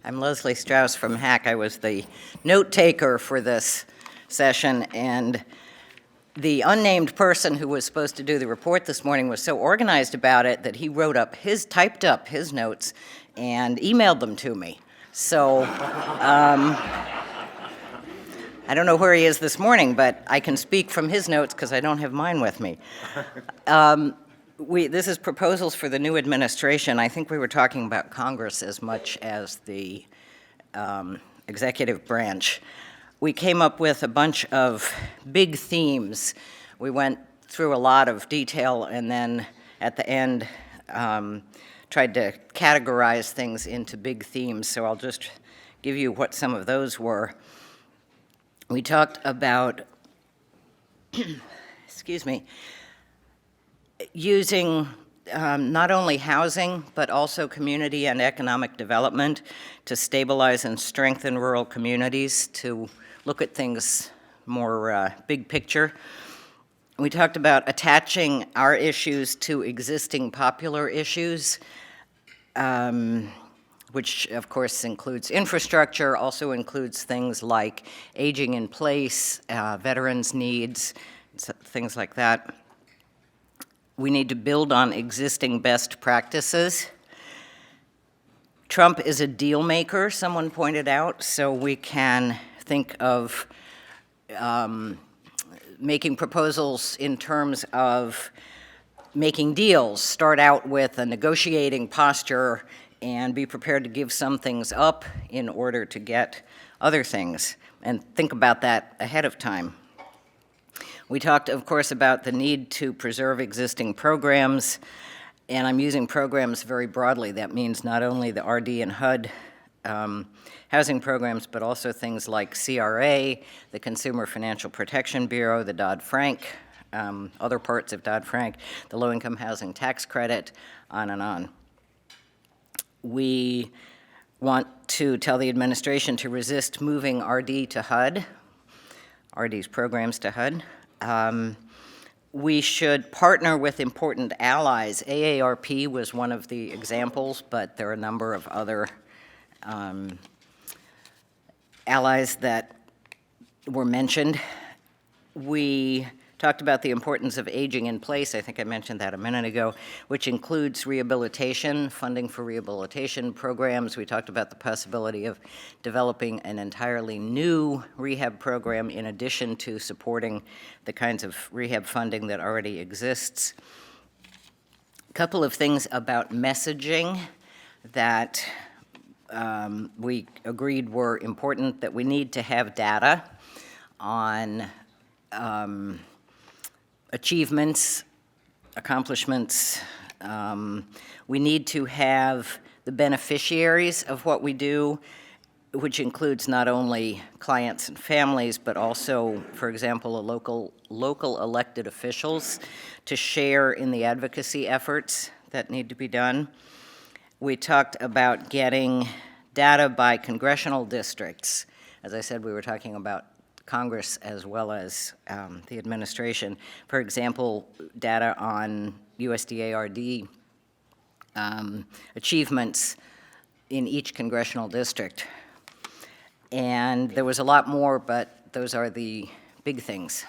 I'm Leslie Strauss from HAC. I was the note taker for this session, and the unnamed person who was supposed to do the report this morning was so organized about it that he typed up his notes and emailed them to me. So I don't know where he is this morning, but I can speak from his notes because I don't have mine with me. This is proposals for the new administration. I think we were talking about Congress as much as the executive branch. We came up with a bunch of big themes. We went through a lot of detail and then at the end tried to categorize things into big themes. So I'll just give you what some of those were. We talked about, excuse me, using not only housing, but also community and economic development to stabilize and strengthen rural communities, to look at things more big picture. We talked about attaching our issues to existing popular issues, which of course includes infrastructure, also includes things like aging in place, veterans' needs, things like that. We need to build on existing best practices. Trump is a deal maker, someone pointed out, so we can think of making proposals in terms of making deals, start out with a negotiating posture and be prepared to give some things up in order to get other things, and think about that ahead of time. We talked, of course, about the need to preserve existing programs, and I'm using programs very broadly. That means not only the RD and HUD housing programs, but also things like CRA, the Consumer Financial Protection Bureau, the Dodd-Frank, other parts of Dodd-Frank, the low-income housing tax credit, on and on. We want to tell the administration to resist moving RD to HUD, RD's programs to HUD. We should partner with important allies. AARP was one of the examples, but there are a number of other allies that were mentioned. We talked about the importance of aging in place. I think I mentioned that a minute ago, which includes rehabilitation, funding for rehabilitation programs. We talked about the possibility of developing an entirely new rehab program in addition to supporting the kinds of rehab funding that already exists. A couple of things about messaging that we agreed were important, that we need to have data on achievements, accomplishments. We need to have the beneficiaries of what we do, which includes not only clients and families, but also, for example, local elected officials to share in the advocacy efforts that need to be done. We talked about getting data by congressional districts. As I said, we were talking about Congress as well as the administration. For example, data on USDA RD achievements in each congressional district. And there was a lot more, but those are the big things.